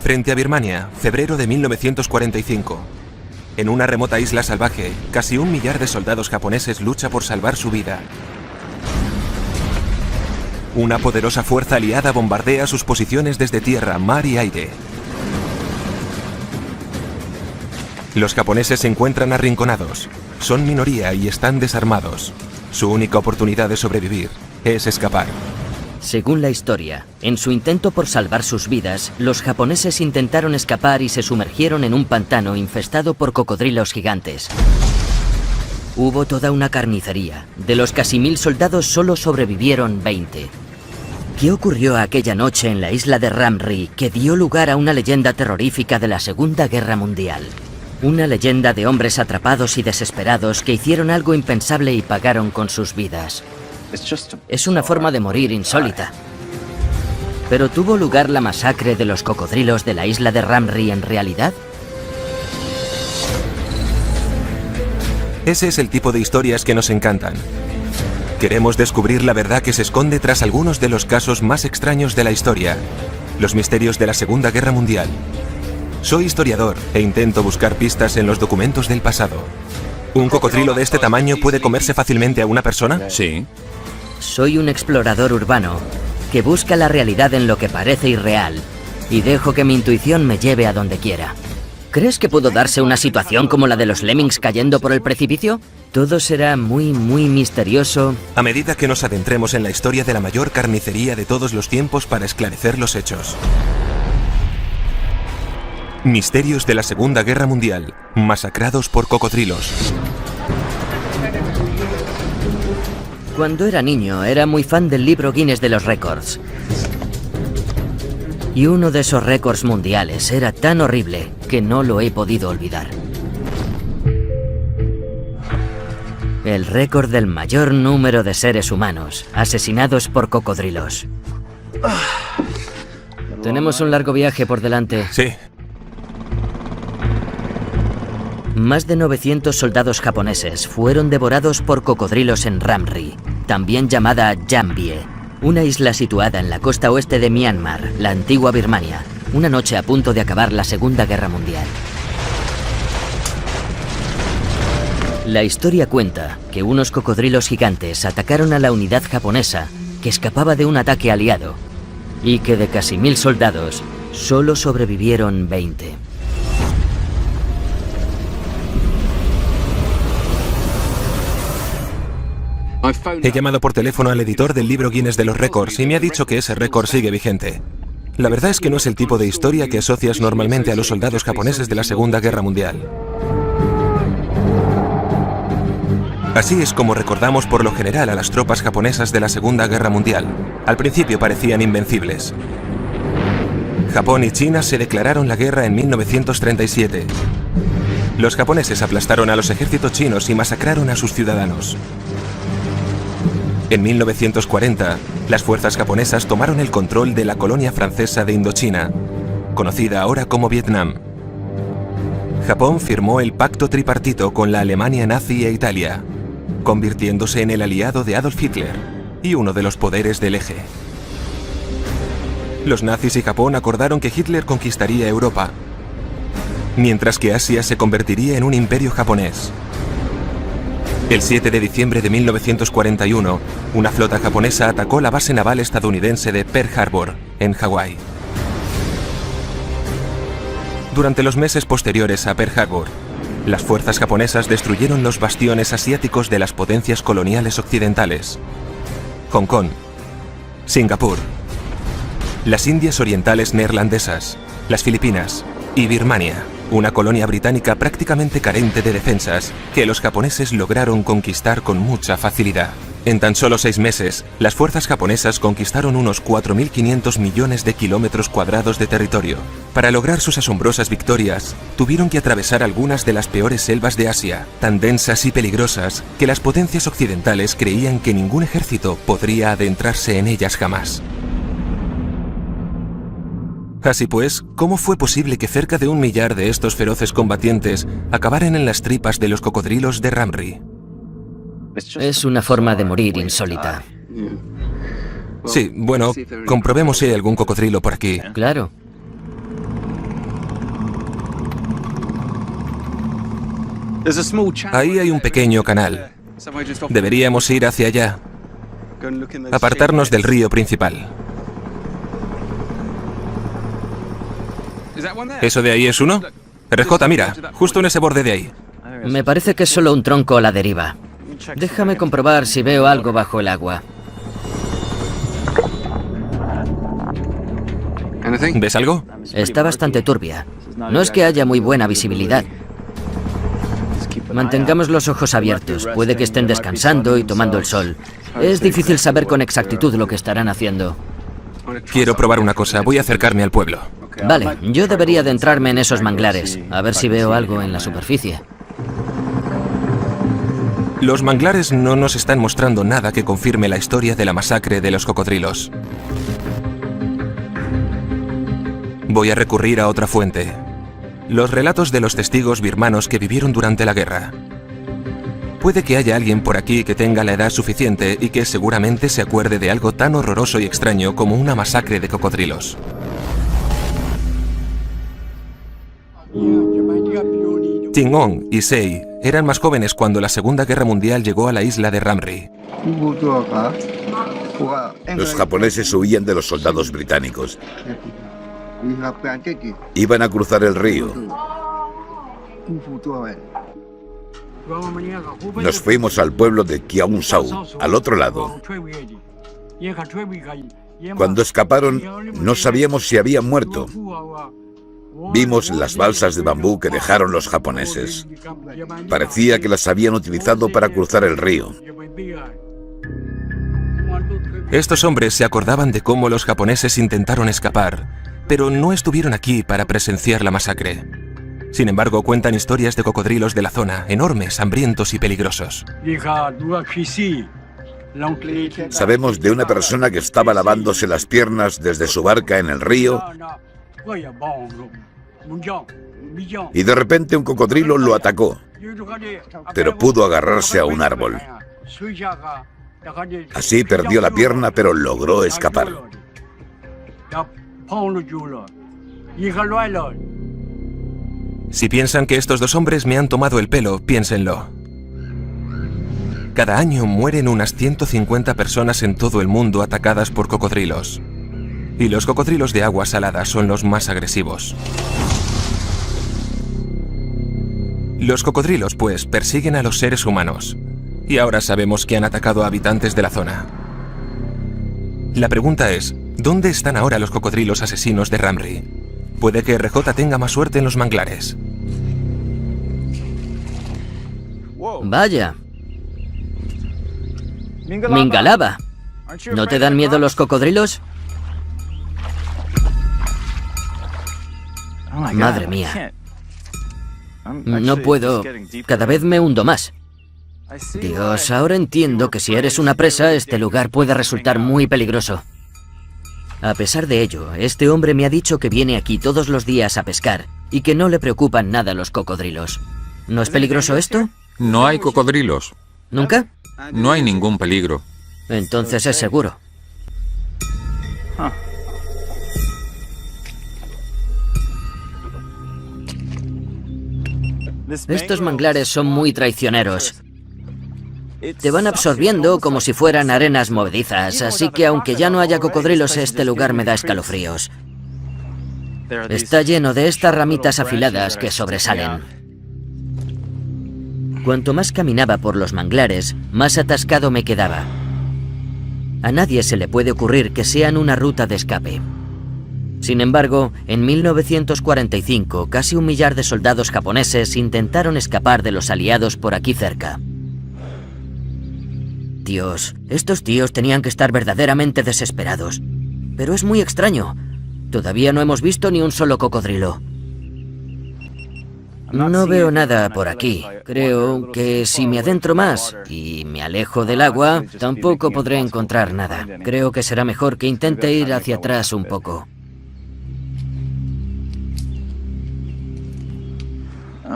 Frente a Birmania, febrero de 1945. En una remota isla salvaje, casi 1 millar de soldados japoneses lucha por salvar su vida. Una poderosa fuerza aliada bombardea sus posiciones desde tierra, mar y aire. Los japoneses se encuentran arrinconados. Son minoría y están desarmados. Su única oportunidad de sobrevivir es escapar. Según la historia, en su intento por salvar sus vidas, los japoneses intentaron escapar y se sumergieron en un pantano infestado por cocodrilos gigantes. Hubo toda una carnicería. De los casi 1000 soldados solo sobrevivieron 20. ¿Qué ocurrió aquella noche en la isla de Ram Ri que dio lugar a una leyenda terrorífica de la Segunda Guerra Mundial? Una leyenda de hombres atrapados y desesperados que hicieron algo impensable y pagaron con sus vidas. Es una forma de morir insólita. ¿Pero tuvo lugar la masacre de los cocodrilos de la isla de Ram Ri en realidad? Ese es el tipo de historias que nos encantan. Queremos descubrir la verdad que se esconde tras algunos de los casos más extraños de la historia. Los misterios de la Segunda Guerra Mundial. Soy historiador e intento buscar pistas en los documentos del pasado. ¿Un cocodrilo de este tamaño puede comerse fácilmente a una persona? Sí. Soy un explorador urbano que busca la realidad en lo que parece irreal y dejo que mi intuición me lleve a donde quiera. ¿Crees que pudo darse una situación como la de los lemmings cayendo por el precipicio? Todo será muy misterioso. A medida que nos adentremos en la historia de la mayor carnicería de todos los tiempos para esclarecer los hechos. Misterios de la Segunda Guerra Mundial, masacrados por cocodrilos. Cuando era niño, era muy fan del libro Guinness de los récords. Y uno de esos récords mundiales era tan horrible que no lo he podido olvidar. El récord del mayor número de seres humanos asesinados por cocodrilos. Tenemos un largo viaje por delante. Sí. Más de 900 soldados japoneses fueron devorados por cocodrilos en Ram Ri, también llamada Jambié, una isla situada en la costa oeste de Myanmar, la antigua Birmania, una noche a punto de acabar la Segunda Guerra Mundial. La historia cuenta que unos cocodrilos gigantes atacaron a la unidad japonesa que escapaba de un ataque aliado y que de casi 1000 soldados solo sobrevivieron 20. He llamado por teléfono al editor del libro Guinness de los récords y me ha dicho que ese récord sigue vigente. La verdad es que no es el tipo de historia que asocias normalmente a los soldados japoneses de la Segunda Guerra Mundial. Así es como recordamos por lo general a las tropas japonesas de la Segunda Guerra Mundial. Al principio parecían invencibles. Japón y China se declararon la guerra en 1937. Los japoneses aplastaron a los ejércitos chinos y masacraron a sus ciudadanos. En 1940, las fuerzas japonesas tomaron el control de la colonia francesa de Indochina, conocida ahora como Vietnam. Japón firmó el pacto tripartito con la Alemania nazi e Italia, convirtiéndose en el aliado de Adolf Hitler y uno de los poderes del eje. Los nazis y Japón acordaron que Hitler conquistaría Europa, mientras que Asia se convertiría en un imperio japonés. El 7 de diciembre de 1941, una flota japonesa atacó la base naval estadounidense de Pearl Harbor, en Hawái. Durante los meses posteriores a Pearl Harbor, las fuerzas japonesas destruyeron los bastiones asiáticos de las potencias coloniales occidentales: Hong Kong, Singapur, las Indias Orientales neerlandesas, las Filipinas y Birmania, una colonia británica prácticamente carente de defensas que los japoneses lograron conquistar con mucha facilidad. En tan solo 6 meses, las fuerzas japonesas conquistaron unos 4.500 millones de kilómetros cuadrados de territorio. Para lograr sus asombrosas victorias, tuvieron que atravesar algunas de las peores selvas de Asia, tan densas y peligrosas que las potencias occidentales creían que ningún ejército podría adentrarse en ellas jamás. Así pues, ¿cómo fue posible que cerca de 1 millar de estos feroces combatientes acabaran en las tripas de los cocodrilos de Ram Ri? Es una forma de morir insólita. Sí, bueno, comprobemos si hay algún cocodrilo por aquí. Claro. Ahí hay un pequeño canal. Deberíamos ir hacia allá. Apartarnos del río principal. ¿Eso de ahí es uno? RJ, mira, justo en ese borde de ahí. Me parece que es solo un tronco a la deriva. Déjame comprobar si veo algo bajo el agua. ¿Ves algo? Está bastante turbia. No es que haya muy buena visibilidad. Mantengamos los ojos abiertos. Puede que estén descansando y tomando el sol. Es difícil saber con exactitud lo que estarán haciendo. Quiero probar una cosa. Voy a acercarme al pueblo. Vale, yo debería adentrarme en esos manglares, a ver si veo algo en la superficie. Los manglares no nos están mostrando nada que confirme la historia de la masacre de los cocodrilos. Voy a recurrir a otra fuente. Los relatos de los testigos birmanos que vivieron durante la guerra. Puede que haya alguien por aquí que tenga la edad suficiente y que seguramente se acuerde de algo tan horroroso y extraño como una masacre de cocodrilos. Ting-on y Sei eran más jóvenes cuando la Segunda Guerra Mundial llegó a la isla de Ramri. Los japoneses huían de los soldados británicos. Iban a cruzar el río. Nos fuimos al pueblo de Kiaung-Sau, al otro lado. Cuando escaparon, no sabíamos si habían muerto. Vimos las balsas de bambú que dejaron los japoneses. Parecía que las habían utilizado para cruzar el río. Estos hombres se acordaban de cómo los japoneses intentaron escapar, pero no estuvieron aquí para presenciar la masacre. Sin embargo, cuentan historias de cocodrilos de la zona, enormes, hambrientos y peligrosos. Sabemos de una persona que estaba lavándose las piernas desde su barca en el río y de repente un cocodrilo lo atacó, pero pudo agarrarse a un árbol. Así perdió la pierna, pero logró escapar. Si piensan que estos dos hombres me han tomado el pelo, piénsenlo. Cada año mueren unas 150 personas en todo el mundo atacadas por cocodrilos. Y los cocodrilos de agua salada son los más agresivos. Los cocodrilos, pues, persiguen a los seres humanos. Y ahora sabemos que han atacado a habitantes de la zona. La pregunta es, ¿dónde están ahora los cocodrilos asesinos de Ramri? Puede que RJ tenga más suerte en los manglares. Vaya. Mingalaba. ¿No te dan miedo los cocodrilos? Madre mía. No puedo. Cada vez me hundo más. Dios, ahora entiendo que si eres una presa, este lugar puede resultar muy peligroso. A pesar de ello, este hombre me ha dicho que viene aquí todos los días a pescar y que no le preocupan nada los cocodrilos. ¿No es peligroso esto? No hay cocodrilos. ¿Nunca? No hay ningún peligro. Entonces es seguro. Estos manglares son muy traicioneros. Te van absorbiendo como si fueran arenas movedizas, así que aunque ya no haya cocodrilos, este lugar me da escalofríos. Está lleno de estas ramitas afiladas que sobresalen. Cuanto más caminaba por los manglares, más atascado me quedaba. A nadie se le puede ocurrir que sean una ruta de escape. Sin embargo, en 1945, casi 1 millar de soldados japoneses intentaron escapar de los aliados por aquí cerca. Dios, estos tíos tenían que estar verdaderamente desesperados. Pero es muy extraño. Todavía no hemos visto ni un solo cocodrilo. No veo nada por aquí. Creo que si me adentro más y me alejo del agua, tampoco podré encontrar nada. Creo que será mejor que intente ir hacia atrás un poco.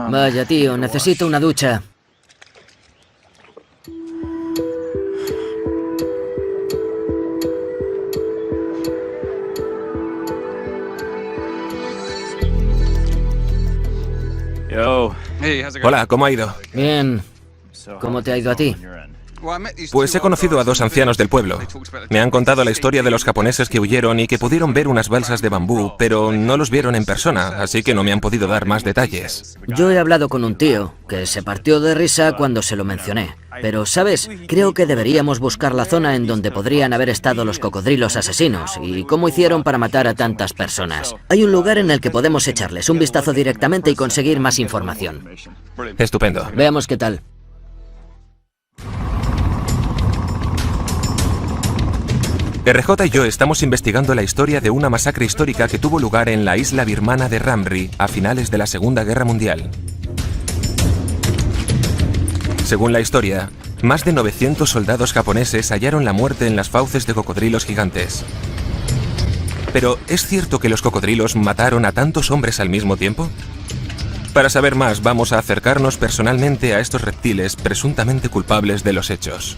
Vaya, tío, necesito una ducha. Hola, ¿cómo ha ido? Bien. ¿Cómo te ha ido a ti? Pues he conocido a dos ancianos del pueblo. Me han contado la historia de los japoneses que huyeron y que pudieron ver unas balsas de bambú, pero no los vieron en persona, así que no me han podido dar más detalles. Yo he hablado con un tío que se partió de risa cuando se lo mencioné. Pero, ¿sabes? Creo que deberíamos buscar la zona en donde podrían haber estado los cocodrilos asesinos y cómo hicieron para matar a tantas personas. Hay un lugar en el que podemos echarles un vistazo directamente y conseguir más información. Estupendo. Veamos qué tal. RJ y yo estamos investigando la historia de una masacre histórica que tuvo lugar en la isla birmana de Ramri a finales de la Segunda Guerra Mundial. Según la historia, más de 900 soldados japoneses hallaron la muerte en las fauces de cocodrilos gigantes. Pero, ¿es cierto que los cocodrilos mataron a tantos hombres al mismo tiempo? Para saber más, vamos a acercarnos personalmente a estos reptiles presuntamente culpables de los hechos.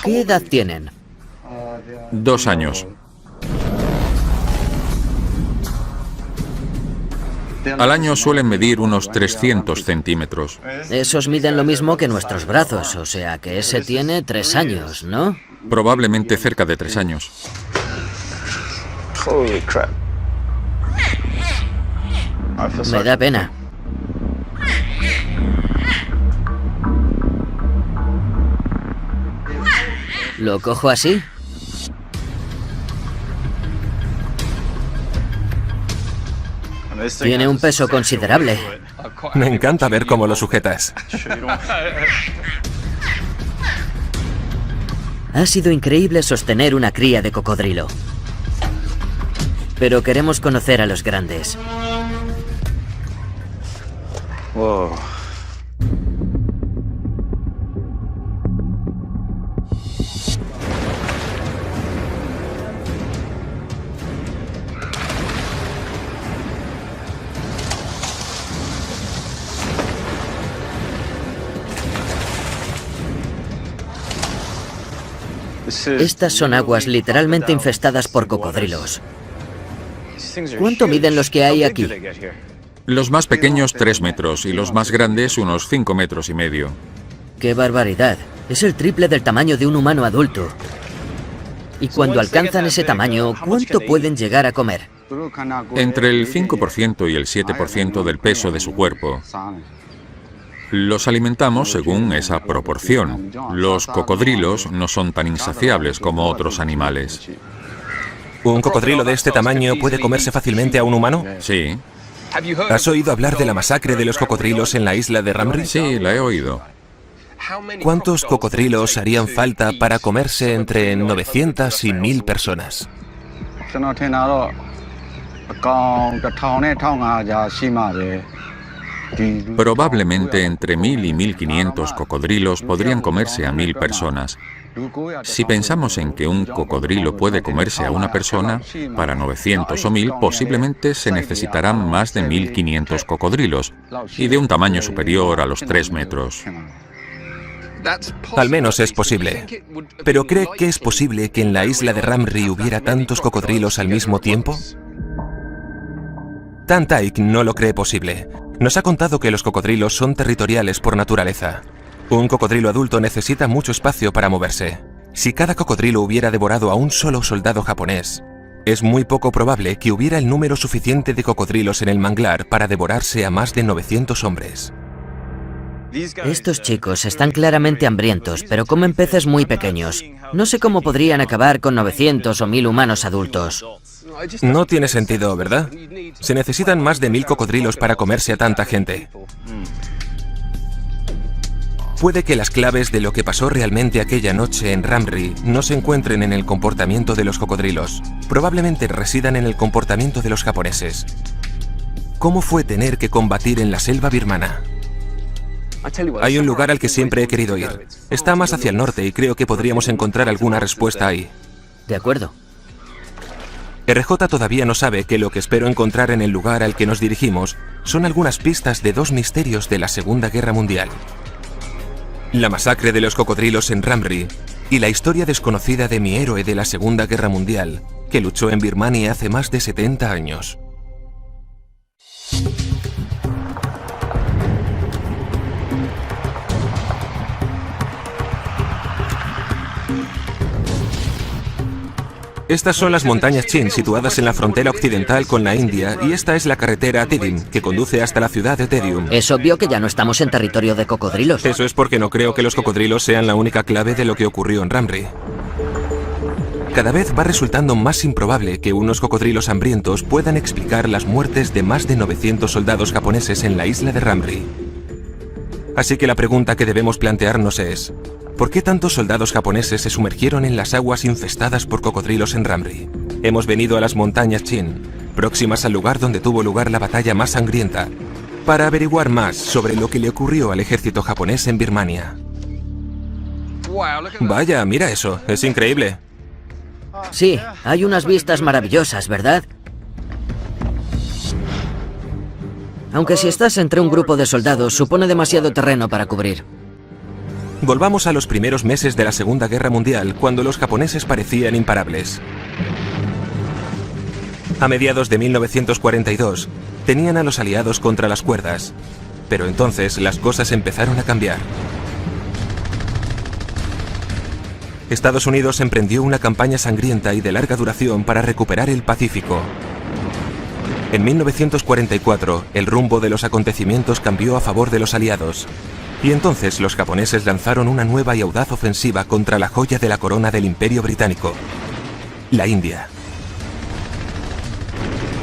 ¿Qué edad tienen? 2 años. Al año suelen medir unos 300 centímetros. Esos miden lo mismo que nuestros brazos, o sea que ese tiene 3 años, ¿no? Probablemente cerca de 3 años. Me da pena. ¿Lo cojo así? Tiene un peso considerable. Me encanta ver cómo lo sujetas. Ha sido increíble sostener una cría de cocodrilo. Pero queremos conocer a los grandes. Estas son aguas literalmente infestadas por cocodrilos. ¿Cuánto miden los que hay aquí? Los más pequeños 3 metros y los más grandes unos 5 metros y medio. ¡Qué barbaridad! Es el triple del tamaño de un humano adulto. Y cuando alcanzan ese tamaño, ¿cuánto pueden llegar a comer? Entre el 5% y el 7% del peso de su cuerpo. Los alimentamos según esa proporción. Los cocodrilos no son tan insaciables como otros animales. ¿Un cocodrilo de este tamaño puede comerse fácilmente a un humano? Sí. ¿Has oído hablar de la masacre de los cocodrilos en la isla de Ramri? Sí, la he oído. ¿Cuántos cocodrilos harían falta para comerse entre 900 y 1000 personas? Probablemente entre 1000 y 1500 cocodrilos podrían comerse a 1000 personas. Si pensamos en que un cocodrilo puede comerse a una persona, para 900 o 1000 posiblemente se necesitarán más de 1500 cocodrilos y de un tamaño superior a los 3 metros. Al menos es posible. ¿Pero cree que es posible que en la isla de Ramri hubiera tantos cocodrilos al mismo tiempo? Tan Taik no lo cree posible. Nos ha contado que los cocodrilos son territoriales por naturaleza. Un cocodrilo adulto necesita mucho espacio para moverse. Si cada cocodrilo hubiera devorado a un solo soldado japonés, es muy poco probable que hubiera el número suficiente de cocodrilos en el manglar para devorarse a más de 900 hombres. Estos chicos están claramente hambrientos, pero comen peces muy pequeños. No sé cómo podrían acabar con 900 o 1000 humanos adultos. No tiene sentido, ¿verdad? Se necesitan más de 1000 cocodrilos para comerse a tanta gente. Puede que las claves de lo que pasó realmente aquella noche en Ramri no se encuentren en el comportamiento de los cocodrilos. Probablemente residan en el comportamiento de los japoneses. ¿Cómo fue tener que combatir en la selva birmana? Hay un lugar al que siempre he querido ir. Está más hacia el norte y creo que podríamos encontrar alguna respuesta ahí. De acuerdo. RJ todavía no sabe que lo que espero encontrar en el lugar al que nos dirigimos son algunas pistas de dos misterios de la Segunda Guerra Mundial: la masacre de los cocodrilos en Ramree y la historia desconocida de mi héroe de la Segunda Guerra Mundial, que luchó en Birmania hace más de 70 años. Estas son las montañas Chin, situadas en la frontera occidental con la India, y esta es la carretera Tedim, que conduce hasta la ciudad de Tedium. Es obvio que ya no estamos en territorio de cocodrilos. Eso es porque no creo que los cocodrilos sean la única clave de lo que ocurrió en Ramree. Cada vez va resultando más improbable que unos cocodrilos hambrientos puedan explicar las muertes de más de 900 soldados japoneses en la isla de Ramree. Así que la pregunta que debemos plantearnos es: ¿por qué tantos soldados japoneses se sumergieron en las aguas infestadas por cocodrilos en Ramree? Hemos venido a las montañas Chin, próximas al lugar donde tuvo lugar la batalla más sangrienta, para averiguar más sobre lo que le ocurrió al ejército japonés en Birmania. Vaya, mira eso, es increíble. Sí, hay unas vistas maravillosas, ¿verdad? Aunque si estás entre un grupo de soldados, supone demasiado terreno para cubrir. Volvamos a los primeros meses de la Segunda Guerra Mundial, cuando los japoneses parecían imparables. A mediados de 1942, tenían a los aliados contra las cuerdas, pero entonces las cosas empezaron a cambiar. Estados Unidos emprendió una campaña sangrienta y de larga duración para recuperar el Pacífico. En 1944, el rumbo de los acontecimientos cambió a favor de los aliados, y entonces los japoneses lanzaron una nueva y audaz ofensiva contra la joya de la corona del Imperio Británico, la India.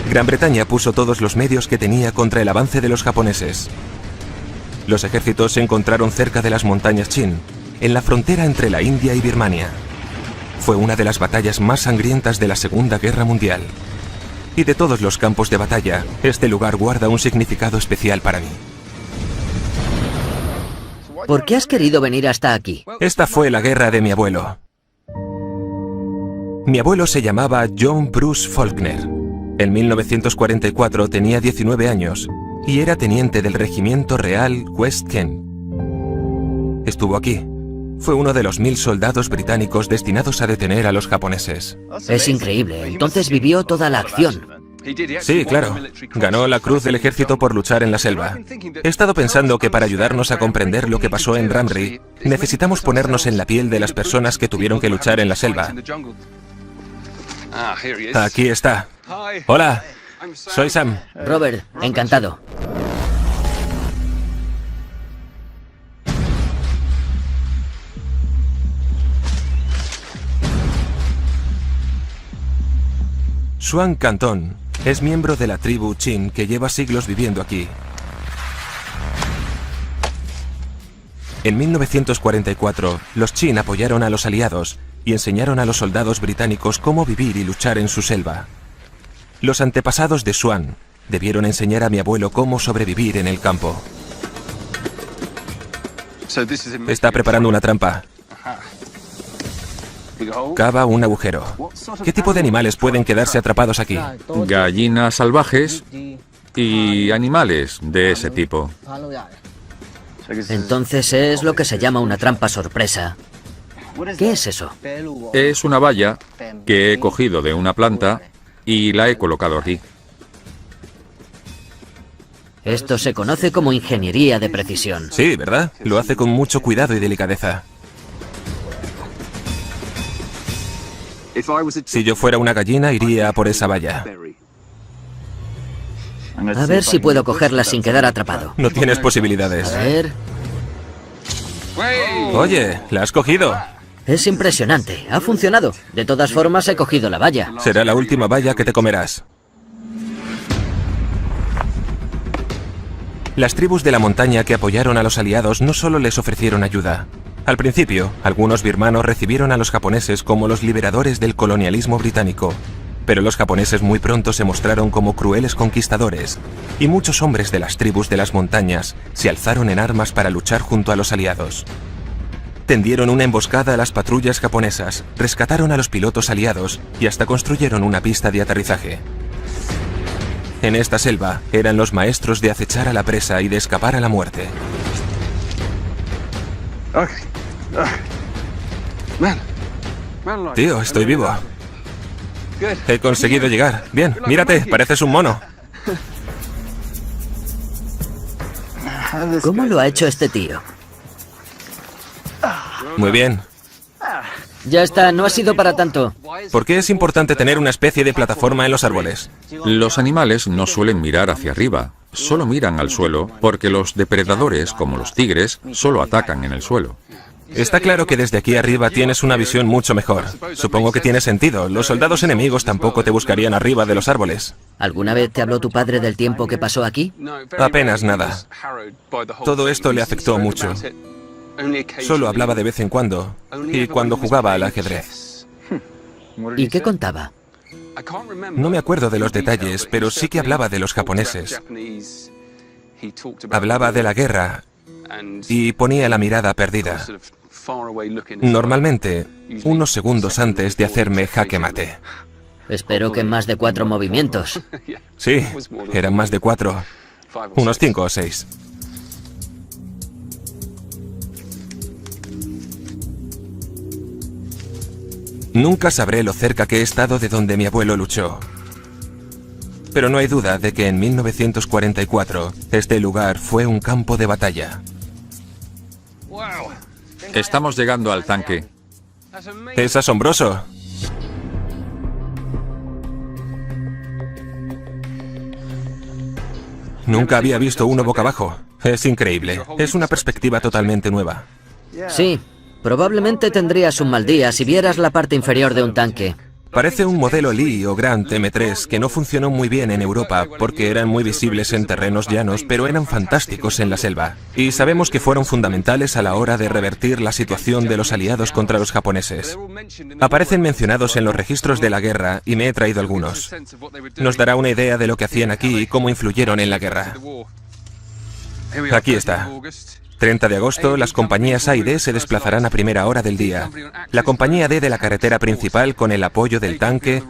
Gran Bretaña puso todos los medios que tenía contra el avance de los japoneses. Los ejércitos se encontraron cerca de las montañas Chin, en la frontera entre la India y Birmania. Fue una de las batallas más sangrientas de la Segunda Guerra Mundial. Y de todos los campos de batalla, este lugar guarda un significado especial para mí. ¿Por qué has querido venir hasta aquí? Esta fue la guerra de mi abuelo. Mi abuelo se llamaba John Bruce Faulkner. En 1944 tenía 19 años y era teniente del Regimiento Real West Kent. Estuvo aquí. Fue uno de los 1000 soldados británicos destinados a detener a los japoneses. Es increíble. Entonces vivió toda la acción. Sí, claro. Ganó la Cruz del Ejército por luchar en la selva. He estado pensando que para ayudarnos a comprender lo que pasó en Ramree, necesitamos ponernos en la piel de las personas que tuvieron que luchar en la selva. Aquí está. Hola, soy Sam. Robert, encantado. Swan Canton es miembro de la tribu Chin que lleva siglos viviendo aquí. En 1944, los Chin apoyaron a los aliados y enseñaron a los soldados británicos cómo vivir y luchar en su selva. Los antepasados de Swan debieron enseñar a mi abuelo cómo sobrevivir en el campo. Está preparando una trampa. Cava un agujero. ¿Qué tipo de animales pueden quedarse atrapados aquí? Gallinas salvajes y animales de ese tipo. Entonces es lo que se llama una trampa sorpresa. ¿Qué es eso? Es una valla que he cogido de una planta y la he colocado aquí. Esto se conoce como ingeniería de precisión. Sí, ¿verdad? Lo hace con mucho cuidado y delicadeza. Si yo fuera una gallina, iría a por esa valla. A ver si puedo cogerla sin quedar atrapado. No tienes posibilidades. A ver. Oye, la has cogido. Es impresionante. Ha funcionado. De todas formas, he cogido la valla. Será la última valla que te comerás. Las tribus de la montaña que apoyaron a los aliados no solo les ofrecieron ayuda. Al principio, algunos birmanos recibieron a los japoneses como los liberadores del colonialismo británico, pero los japoneses muy pronto se mostraron como crueles conquistadores, y muchos hombres de las tribus de las montañas se alzaron en armas para luchar junto a los aliados. Tendieron una emboscada a las patrullas japonesas, rescataron a los pilotos aliados y hasta construyeron una pista de aterrizaje. En esta selva eran los maestros de acechar a la presa y de escapar a la muerte. Tío, estoy vivo. He conseguido llegar. Bien, mírate, pareces un mono. ¿Cómo lo ha hecho este tío? Muy bien. Ya está, no ha sido para tanto. ¿Por qué es importante tener una especie de plataforma en los árboles? Los animales no suelen mirar hacia arriba, solo miran al suelo porque los depredadores, como los tigres, solo atacan en el suelo. Está claro que desde aquí arriba tienes una visión mucho mejor. Supongo que tiene sentido. Los soldados enemigos tampoco te buscarían arriba de los árboles. ¿Alguna vez te habló tu padre del tiempo que pasó aquí? Apenas nada. Todo esto le afectó mucho. Solo hablaba de vez en cuando y cuando jugaba al ajedrez. ¿Y qué contaba? No me acuerdo de los detalles, pero sí que hablaba de los japoneses. Hablaba de la guerra y ponía la mirada perdida. Normalmente, unos segundos antes de hacerme jaque mate. Espero que en más de 4 movimientos. Sí, eran más de 4. Unos 5 o 6. Nunca sabré lo cerca que he estado de donde mi abuelo luchó. Pero no hay duda de que en 1944 este lugar fue un campo de batalla. Estamos llegando al tanque. Es asombroso. Nunca había visto uno boca abajo. Es increíble. Es una perspectiva totalmente nueva. Sí, probablemente tendrías un mal día si vieras la parte inferior de un tanque. Parece un modelo Lee o Grant M3 que no funcionó muy bien en Europa porque eran muy visibles en terrenos llanos, pero eran fantásticos en la selva. Y sabemos que fueron fundamentales a la hora de revertir la situación de los aliados contra los japoneses. Aparecen mencionados en los registros de la guerra y me he traído algunos. Nos dará una idea de lo que hacían aquí y cómo influyeron en la guerra. Aquí está. 30 de agosto, las compañías A y D se desplazarán a primera hora del día. La compañía D de la carretera principal con el apoyo del tanque,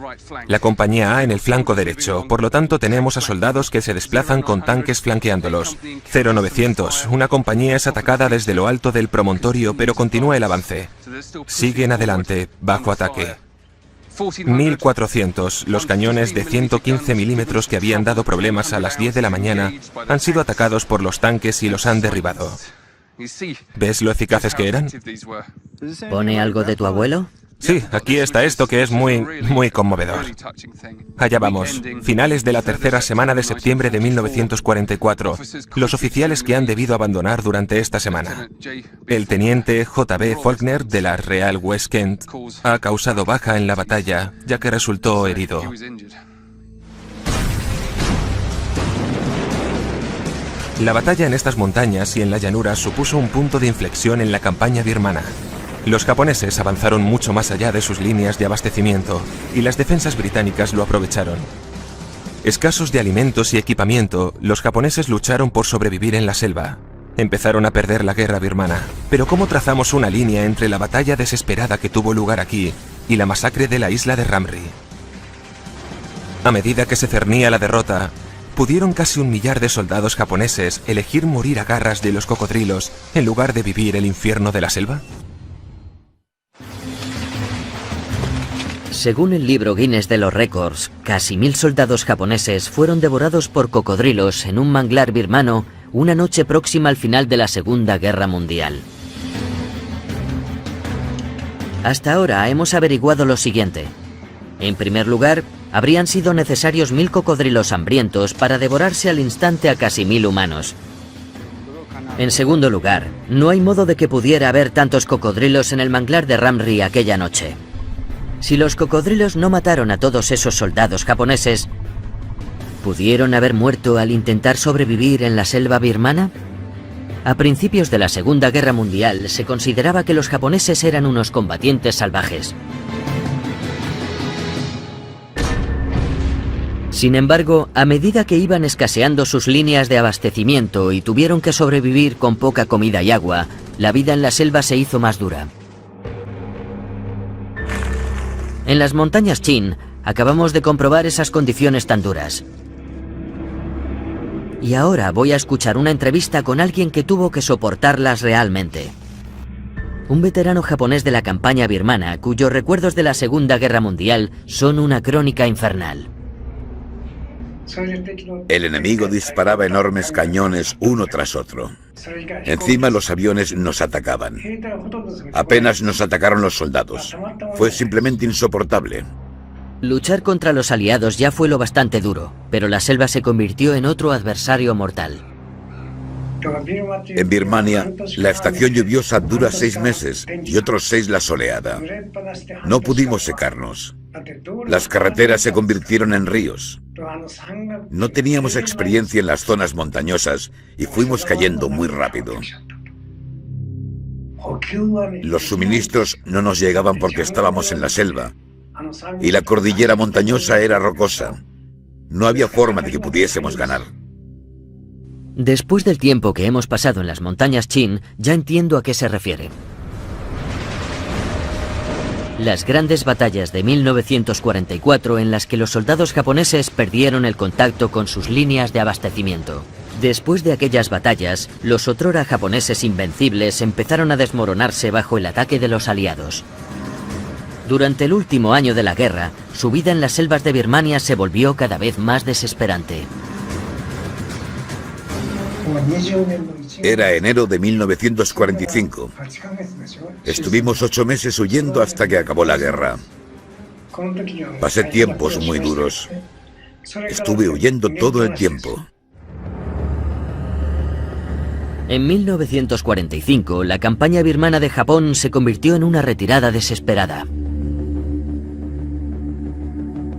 la compañía A en el flanco derecho. Por lo tanto, tenemos a soldados que se desplazan con tanques flanqueándolos. 0900, una compañía es atacada desde lo alto del promontorio, pero continúa el avance. Siguen adelante, bajo ataque. 1400, los cañones de 115 milímetros que habían dado problemas a las 10 de la mañana han sido atacados por los tanques y los han derribado. ¿Ves lo eficaces que eran? ¿Pone algo de tu abuelo? Sí, aquí está esto que es muy conmovedor. Allá vamos, finales de la tercera semana de septiembre de 1944, los oficiales que han debido abandonar durante esta semana. El teniente J.B. Faulkner de la Real West Kent ha causado baja en la batalla, ya que resultó herido. La batalla en estas montañas y en la llanura supuso un punto de inflexión en la campaña birmana. Los japoneses avanzaron mucho más allá de sus líneas de abastecimiento y las defensas británicas lo aprovecharon. Escasos de alimentos y equipamiento, los japoneses lucharon por sobrevivir en la selva. Empezaron a perder la guerra birmana. Pero ¿cómo trazamos una línea entre la batalla desesperada que tuvo lugar aquí y la masacre de la isla de Ramri? A medida que se cernía la derrota, ¿pudieron casi 1 millar de soldados japoneses elegir morir a garras de los cocodrilos en lugar de vivir el infierno de la selva? Según el libro Guinness de los récords, casi 1000 soldados japoneses fueron devorados por cocodrilos en un manglar birmano una noche próxima al final de la Segunda Guerra Mundial. Hasta ahora hemos averiguado lo siguiente. En primer lugar, habrían sido necesarios 1000 cocodrilos hambrientos para devorarse al instante a casi 1000 humanos. En segundo lugar, no hay modo de que pudiera haber tantos cocodrilos en el manglar de Ramri aquella noche. Si los cocodrilos no mataron a todos esos soldados japoneses, ¿pudieron haber muerto al intentar sobrevivir en la selva birmana? A principios de la Segunda Guerra Mundial se consideraba que los japoneses eran unos combatientes salvajes. Sin embargo, a medida que iban escaseando sus líneas de abastecimiento y tuvieron que sobrevivir con poca comida y agua, la vida en la selva se hizo más dura. En las montañas Chin, acabamos de comprobar esas condiciones tan duras. Y ahora voy a escuchar una entrevista con alguien que tuvo que soportarlas realmente. Un veterano japonés de la campaña birmana, cuyos recuerdos de la Segunda Guerra Mundial son una crónica infernal. El enemigo disparaba enormes cañones uno tras otro. Encima los aviones nos atacaban. Apenas nos atacaron los soldados. Fue simplemente insoportable. Luchar contra los aliados ya fue lo bastante duro, pero la selva se convirtió en otro adversario mortal. En Birmania, la estación lluviosa dura 6 meses y otros 6 la soleada. No pudimos secarnos. Las carreteras se convirtieron en ríos. No teníamos experiencia en las zonas montañosas y fuimos cayendo muy rápido. Los suministros no nos llegaban porque estábamos en la selva y la cordillera montañosa era rocosa. No había forma de que pudiésemos ganar. Después del tiempo que hemos pasado en las montañas Chin, ya entiendo a qué se refiere. Las grandes batallas de 1944 en las que los soldados japoneses perdieron el contacto con sus líneas de abastecimiento. Después de aquellas batallas, los otrora japoneses invencibles empezaron a desmoronarse bajo el ataque de los aliados. Durante el último año de la guerra, su vida en las selvas de Birmania se volvió cada vez más desesperante. Era enero de 1945. Estuvimos 8 meses huyendo hasta que acabó la guerra. Pasé tiempos muy duros. Estuve huyendo todo el tiempo. En 1945, la campaña birmana de Japón se convirtió en una retirada desesperada.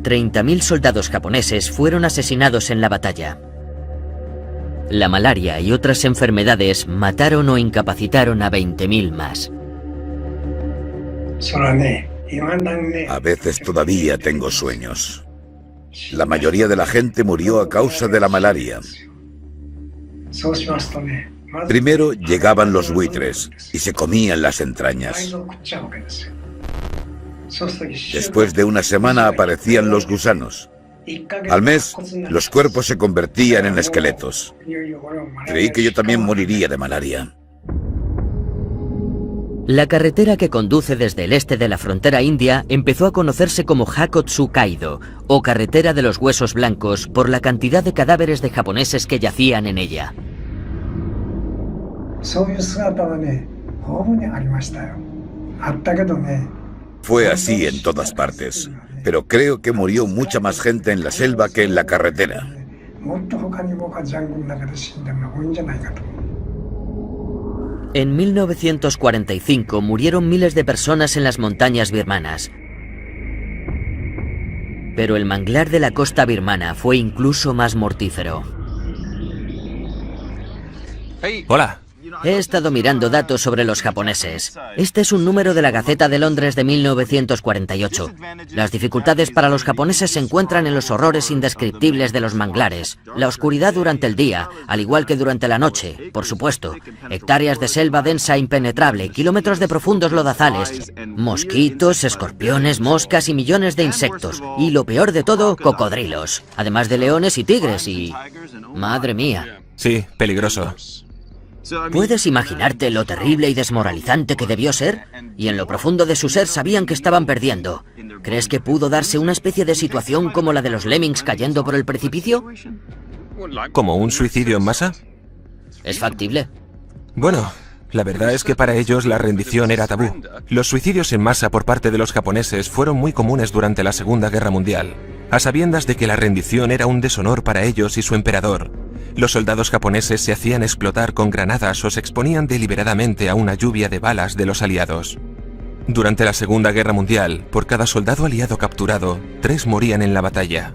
30.000 soldados japoneses fueron asesinados en la batalla. La malaria y otras enfermedades mataron o incapacitaron a 20.000 más. A veces todavía tengo sueños. La mayoría de la gente murió a causa de la malaria. Primero llegaban los buitres y se comían las entrañas. Después de una semana aparecían los gusanos. Al mes, los cuerpos se convertían en esqueletos. Creí que yo también moriría de malaria. La carretera que conduce desde el este de la frontera india empezó a conocerse como Hakotsu-Kaido, o carretera de los huesos blancos, por la cantidad de cadáveres de japoneses que yacían en ella. Fue así en todas partes, pero creo que murió mucha más gente en la selva que en la carretera. En 1945 murieron miles de personas en las montañas birmanas. Pero el manglar de la costa birmana fue incluso más mortífero. Hola. He estado mirando datos sobre los japoneses. Este es un número de la Gaceta de Londres de 1948. Las dificultades para los japoneses se encuentran en los horrores indescriptibles de los manglares, la oscuridad durante el día, al igual que durante la noche, por supuesto, hectáreas de selva densa e impenetrable, kilómetros de profundos lodazales, mosquitos, escorpiones, moscas y millones de insectos, y lo peor de todo, cocodrilos, además de leones y tigres y... ¡Madre mía! Sí, peligroso. ¿Puedes imaginarte lo terrible y desmoralizante que debió ser? Y en lo profundo de su ser sabían que estaban perdiendo. ¿Crees que pudo darse una especie de situación como la de los lemmings cayendo por el precipicio? ¿Como un suicidio en masa? ¿Es factible? Bueno, la verdad es que para ellos la rendición era tabú. Los suicidios en masa por parte de los japoneses fueron muy comunes durante la Segunda Guerra Mundial. A sabiendas de que la rendición era un deshonor para ellos y su emperador, los soldados japoneses se hacían explotar con granadas o se exponían deliberadamente a una lluvia de balas de los aliados. Durante la Segunda Guerra Mundial, por cada soldado aliado capturado, 3 morían en la batalla.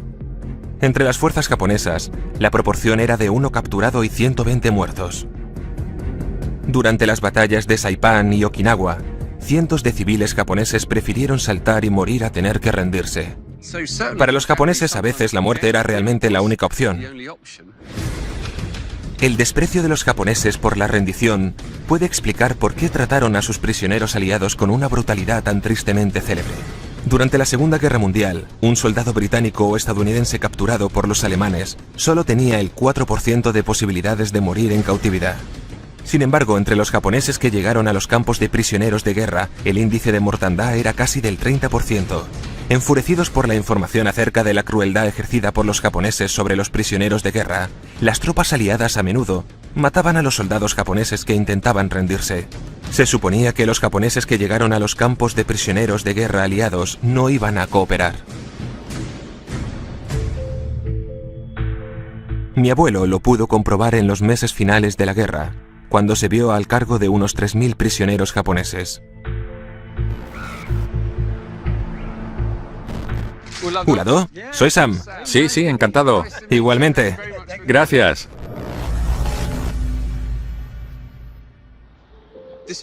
Entre las fuerzas japonesas, la proporción era de 1 capturado y 120 muertos. Durante las batallas de Saipan y Okinawa, cientos de civiles japoneses prefirieron saltar y morir a tener que rendirse. Para los japoneses a veces la muerte era realmente la única opción. El desprecio de los japoneses por la rendición puede explicar por qué trataron a sus prisioneros aliados con una brutalidad tan tristemente célebre. Durante la Segunda Guerra Mundial, un soldado británico o estadounidense capturado por los alemanes solo tenía el 4% de posibilidades de morir en cautividad. Sin embargo, entre los japoneses que llegaron a los campos de prisioneros de guerra, el índice de mortandad era casi del 30%. Enfurecidos por la información acerca de la crueldad ejercida por los japoneses sobre los prisioneros de guerra, las tropas aliadas a menudo mataban a los soldados japoneses que intentaban rendirse. Se suponía que los japoneses que llegaron a los campos de prisioneros de guerra aliados no iban a cooperar. Mi abuelo lo pudo comprobar en los meses finales de la guerra, cuando se vio al cargo de unos 3.000 prisioneros japoneses. ¿Ulado? Soy Sam. Sí, encantado. Igualmente. Gracias.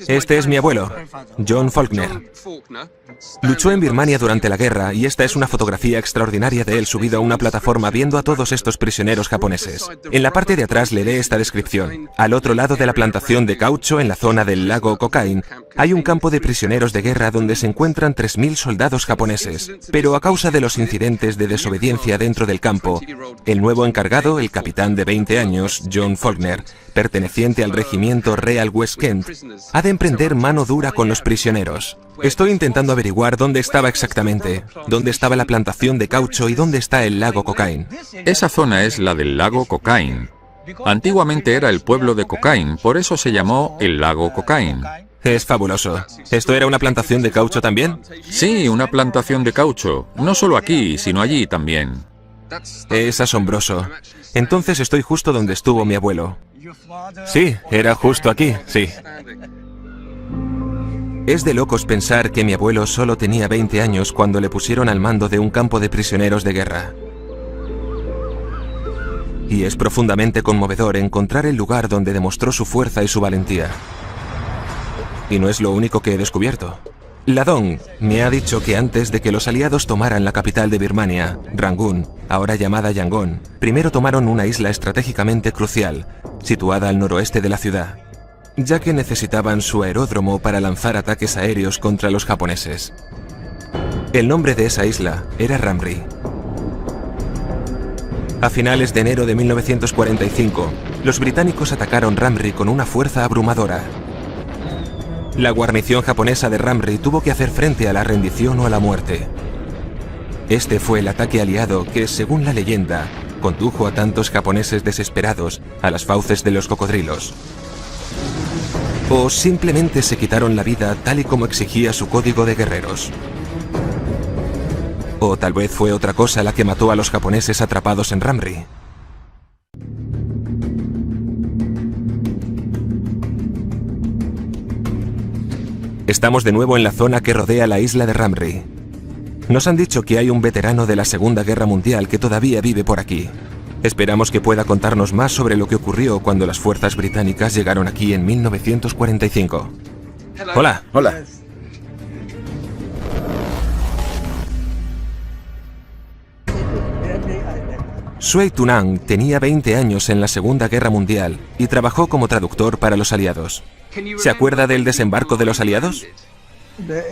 Este es mi abuelo, John Faulkner. Luchó en Birmania durante la guerra y esta es una fotografía extraordinaria de él subido a una plataforma viendo a todos estos prisioneros japoneses. En la parte de atrás leeré esta descripción. Al otro lado de la plantación de caucho, en la zona del lago Kokain, hay un campo de prisioneros de guerra donde se encuentran 3.000 soldados japoneses. Pero a causa de los incidentes de desobediencia dentro del campo, el nuevo encargado, el capitán de 20 años, John Faulkner, perteneciente al regimiento Real West Kent, ha de emprender mano dura con los prisioneros. Estoy intentando averiguar dónde estaba exactamente, dónde estaba la plantación de caucho y dónde está el lago Kokain. Esa zona es la del lago Kokain. Antiguamente era el pueblo de Kokain, por eso se llamó el lago Kokain. Es fabuloso. ¿Esto era una plantación de caucho también? Sí, una plantación de caucho. No solo aquí, sino allí también. Es asombroso. Entonces estoy justo donde estuvo mi abuelo. Sí, era justo aquí, sí. Es de locos pensar que mi abuelo solo tenía 20 años cuando le pusieron al mando de un campo de prisioneros de guerra. Y es profundamente conmovedor encontrar el lugar donde demostró su fuerza y su valentía. Y no es lo único que he descubierto. Ladong me ha dicho que antes de que los aliados tomaran la capital de Birmania, Rangún, ahora llamada Yangon, primero tomaron una isla estratégicamente crucial, situada al noroeste de la ciudad, ya que necesitaban su aeródromo para lanzar ataques aéreos contra los japoneses. El nombre de esa isla era Ramri. A finales de enero de 1945, los británicos atacaron Ramri con una fuerza abrumadora. La guarnición japonesa de Ramri tuvo que hacer frente a la rendición o a la muerte. Este fue el ataque aliado que, según la leyenda, condujo a tantos japoneses desesperados a las fauces de los cocodrilos. O simplemente se quitaron la vida tal y como exigía su código de guerreros. O tal vez fue otra cosa la que mató a los japoneses atrapados en Ramri. Estamos de nuevo en la zona que rodea la isla de Ramri. Nos han dicho que hay un veterano de la Segunda Guerra Mundial que todavía vive por aquí. Esperamos que pueda contarnos más sobre lo que ocurrió cuando las fuerzas británicas llegaron aquí en 1945. Hola. Hola. Sui Tunang tenía 20 años en la Segunda Guerra Mundial y trabajó como traductor para los aliados. ¿Se acuerda del desembarco de los aliados?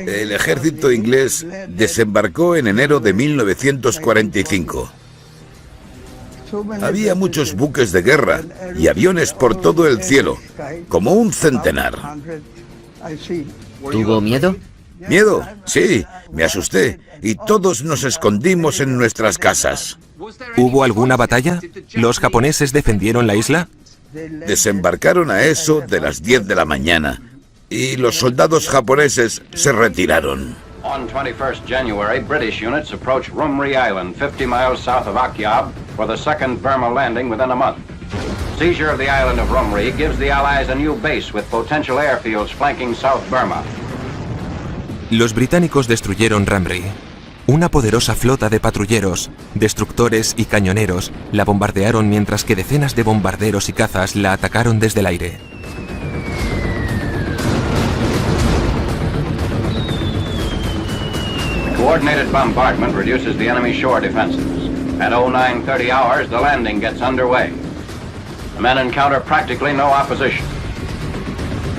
El ejército inglés desembarcó en enero de 1945. Había muchos buques de guerra y aviones por todo el cielo, como un centenar. ¿Tuvo miedo? ¿Miedo? Sí, me asusté y todos nos escondimos en nuestras casas. ¿Hubo alguna batalla? ¿Los japoneses defendieron la isla? Desembarcaron a eso de las 10 de la mañana y los soldados japoneses se retiraron. On 21st January, British units approached Rumri Island, 50 miles south of Akyab, for the second Burma landing within a month. Seizure of the island of Rumri gives the Allies a new base with potential airfields flanking South Burma. Los británicos destruyeron Ramri. Una poderosa flota de patrulleros, destructores y cañoneros la bombardearon mientras que decenas de bombarderos y cazas la atacaron desde el aire. Coordinated bombardment reduces the enemy shore defenses. At 0930 hours, the landing gets underway. The men encounter practically no opposition.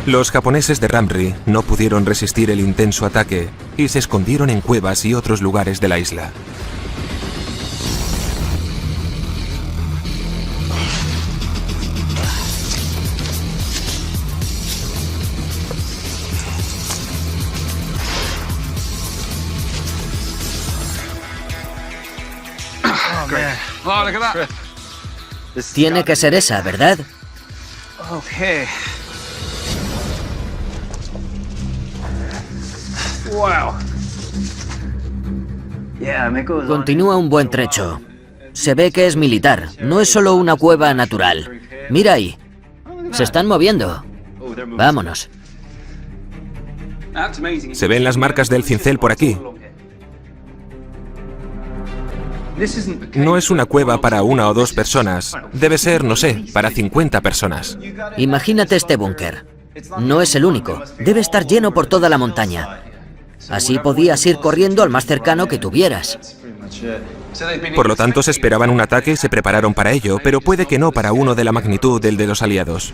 Los japoneses de Ramri no pudieron resistir el intenso ataque y se escondieron en cuevas y otros lugares de la isla. Tiene que ser esa, ¿verdad? Okay. Wow. Continúa un buen trecho. Se ve que es militar, no es solo una cueva natural. Mira ahí. Se están moviendo. Vámonos. Se ven las marcas del cincel por aquí. No es una cueva para 1 o 2 personas. Debe ser, no sé, para 50 personas. Imagínate este búnker. No es el único. Debe estar lleno por toda la montaña. Así podías ir corriendo al más cercano que tuvieras. Por lo tanto, se esperaban un ataque y se prepararon para ello, pero puede que no para uno de la magnitud del de los aliados.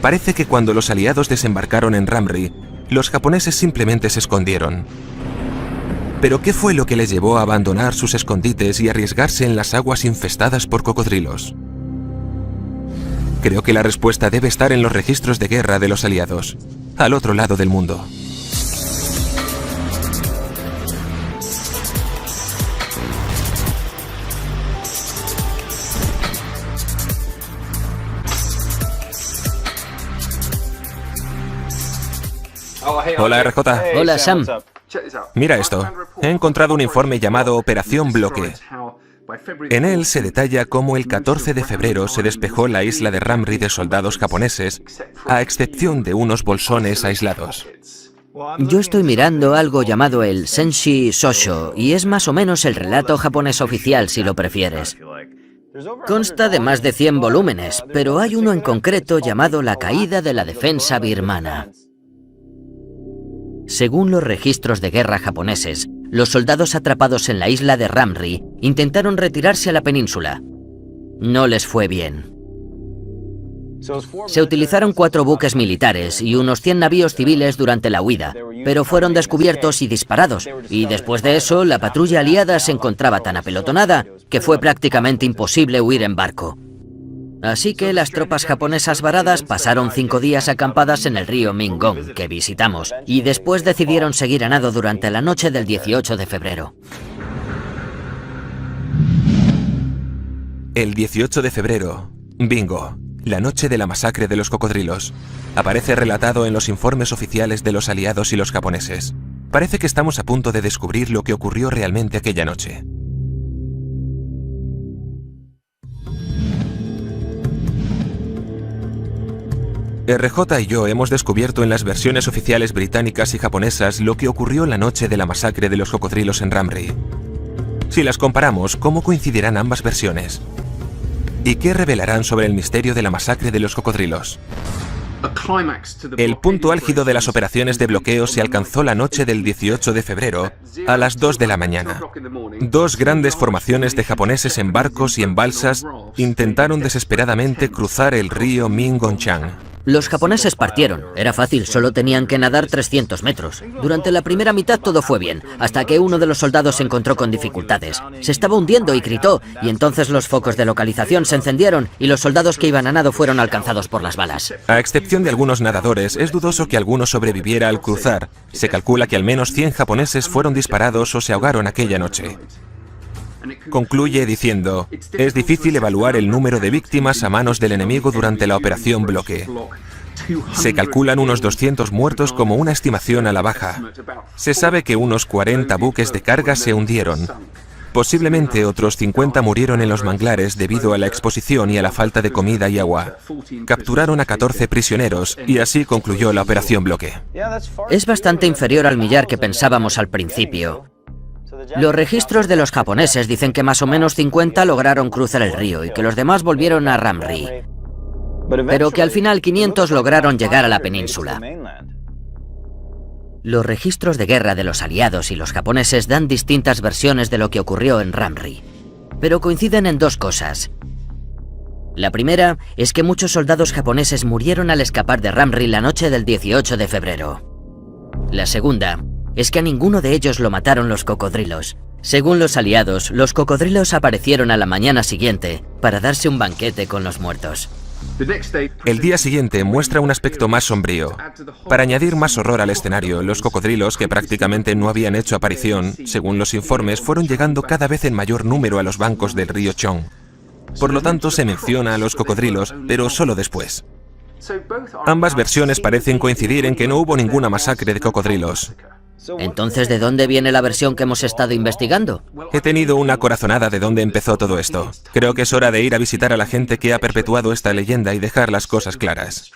Parece que cuando los aliados desembarcaron en Ramri, los japoneses simplemente se escondieron. ¿Pero qué fue lo que les llevó a abandonar sus escondites y arriesgarse en las aguas infestadas por cocodrilos? Creo que la respuesta debe estar en los registros de guerra de los aliados, al otro lado del mundo. Hola, RJ. Hola, Sam. Mira esto. He encontrado un informe llamado Operación Bloque. En él se detalla cómo el 14 de febrero se despejó la isla de Ramri de soldados japoneses, a excepción de unos bolsones aislados. Yo estoy mirando algo llamado el Senshi Shosho, y es más o menos el relato japonés oficial, si lo prefieres. Consta de más de 100 volúmenes, pero hay uno en concreto llamado La caída de la defensa birmana. Según los registros de guerra japoneses, los soldados atrapados en la isla de Ramri intentaron retirarse a la península. No les fue bien. Se utilizaron 4 buques militares y unos 100 navíos civiles durante la huida, pero fueron descubiertos y disparados, y después de eso la patrulla aliada se encontraba tan apelotonada que fue prácticamente imposible huir en barco. Así que las tropas japonesas varadas pasaron 5 días acampadas en el río Mingong, que visitamos, y después decidieron seguir a nado durante la noche del 18 de febrero. El 18 de febrero, bingo, la noche de la masacre de los cocodrilos, aparece relatado en los informes oficiales de los aliados y los japoneses. Parece que estamos a punto de descubrir lo que ocurrió realmente aquella noche. RJ y yo hemos descubierto en las versiones oficiales británicas y japonesas lo que ocurrió la noche de la masacre de los cocodrilos en Ramri. Si las comparamos, ¿cómo coincidirán ambas versiones? ¿Y qué revelarán sobre el misterio de la masacre de los cocodrilos? El punto álgido de las operaciones de bloqueo se alcanzó la noche del 18 de febrero, a las 2 de la mañana. 2 grandes formaciones de japoneses en barcos y en balsas intentaron desesperadamente cruzar el río Mingongchang. Los japoneses partieron. Era fácil, solo tenían que nadar 300 metros. Durante la primera mitad todo fue bien, hasta que uno de los soldados se encontró con dificultades. Se estaba hundiendo y gritó, y entonces los focos de localización se encendieron y los soldados que iban a nado fueron alcanzados por las balas. A excepción de algunos nadadores, es dudoso que alguno sobreviviera al cruzar. Se calcula que al menos 100 japoneses fueron disparados o se ahogaron aquella noche. Concluye diciendo, es difícil evaluar el número de víctimas a manos del enemigo durante la operación Bloque. Se calculan unos 200 muertos como una estimación a la baja. Se sabe que unos 40 buques de carga se hundieron. Posiblemente otros 50 murieron en los manglares debido a la exposición y a la falta de comida y agua. Capturaron a 14 prisioneros y así concluyó la operación Bloque. Es bastante inferior al millar que pensábamos al principio. Los registros de los japoneses dicen que más o menos 50 lograron cruzar el río y que los demás volvieron a Ramri, pero que al final 500 lograron llegar a la península. Los registros de guerra de los aliados y los japoneses dan distintas versiones de lo que ocurrió en Ramri, pero coinciden en dos cosas. La primera es que muchos soldados japoneses murieron al escapar de Ramri la noche del 18 de febrero. La segunda es que a ninguno de ellos lo mataron los cocodrilos. Según los aliados, los cocodrilos aparecieron a la mañana siguiente para darse un banquete con los muertos. El día siguiente muestra un aspecto más sombrío. Para añadir más horror al escenario, los cocodrilos, que prácticamente no habían hecho aparición, según los informes, fueron llegando cada vez en mayor número a los bancos del río Chong. Por lo tanto, se menciona a los cocodrilos, pero solo después. Ambas versiones parecen coincidir en que no hubo ninguna masacre de cocodrilos. Entonces, ¿de dónde viene la versión que hemos estado investigando? He tenido una corazonada de dónde empezó todo esto. Creo que es hora de ir a visitar a la gente que ha perpetuado esta leyenda y dejar las cosas claras.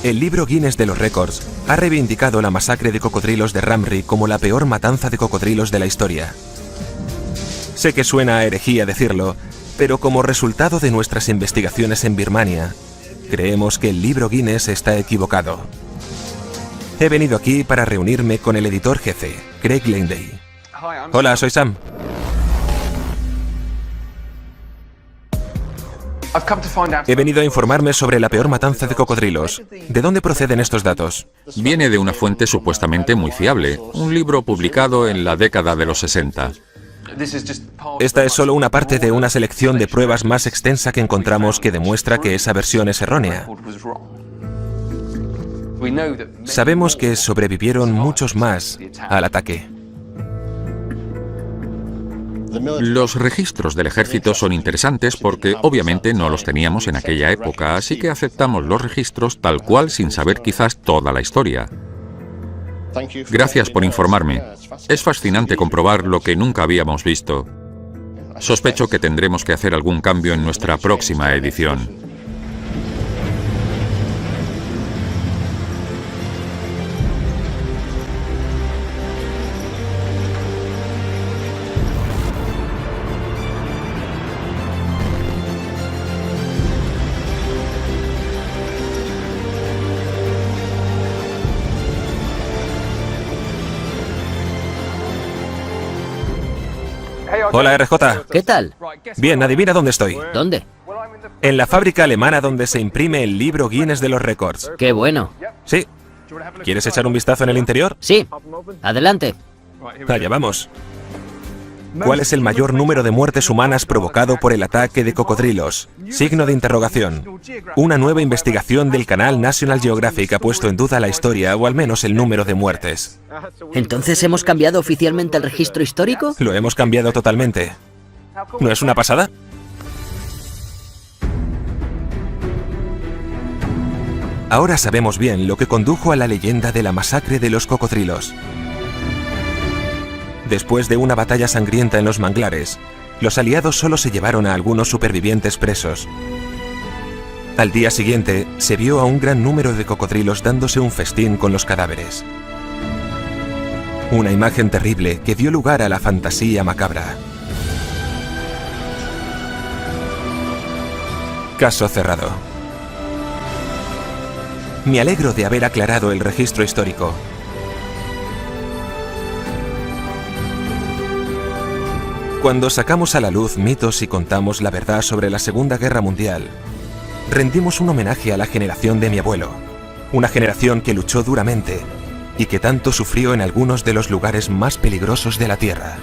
El libro Guinness de los récords ha reivindicado la masacre de cocodrilos de Ramri como la peor matanza de cocodrilos de la historia. Sé que suena a herejía decirlo, pero como resultado de nuestras investigaciones en Birmania, creemos que el libro Guinness está equivocado. He venido aquí para reunirme con el editor jefe, Craig Linday. Hola, soy Sam. He venido a informarme sobre la peor matanza de cocodrilos. ¿De dónde proceden estos datos? Viene de una fuente supuestamente muy fiable, un libro publicado en la década de los 60. Esta es solo una parte de una selección de pruebas más extensa que encontramos que demuestra que esa versión es errónea. Sabemos que sobrevivieron muchos más al ataque. Los registros del ejército son interesantes porque obviamente no los teníamos en aquella época, así que aceptamos los registros tal cual sin saber quizás toda la historia. Gracias por informarme. Es fascinante comprobar lo que nunca habíamos visto. Sospecho que tendremos que hacer algún cambio en nuestra próxima edición. Hola, RJ. ¿Qué tal? Bien, adivina dónde estoy. ¿Dónde? En la fábrica alemana donde se imprime el libro Guinness de los récords. ¡Qué bueno! Sí. ¿Quieres echar un vistazo en el interior? Sí. Adelante. Allá vamos. ¿Cuál es el mayor número de muertes humanas provocado por el ataque de cocodrilos? Signo de interrogación. Una nueva investigación del canal National Geographic ha puesto en duda la historia, o al menos el número de muertes. ¿Entonces hemos cambiado oficialmente el registro histórico? Lo hemos cambiado totalmente. ¿No es una pasada? Ahora sabemos bien lo que condujo a la leyenda de la masacre de los cocodrilos. Después de una batalla sangrienta en los manglares, los aliados solo se llevaron a algunos supervivientes presos. Al día siguiente, se vio a un gran número de cocodrilos dándose un festín con los cadáveres. Una imagen terrible que dio lugar a la fantasía macabra. Caso cerrado. Me alegro de haber aclarado el registro histórico. Cuando sacamos a la luz mitos y contamos la verdad sobre la Segunda Guerra Mundial, rendimos un homenaje a la generación de mi abuelo, una generación que luchó duramente y que tanto sufrió en algunos de los lugares más peligrosos de la Tierra.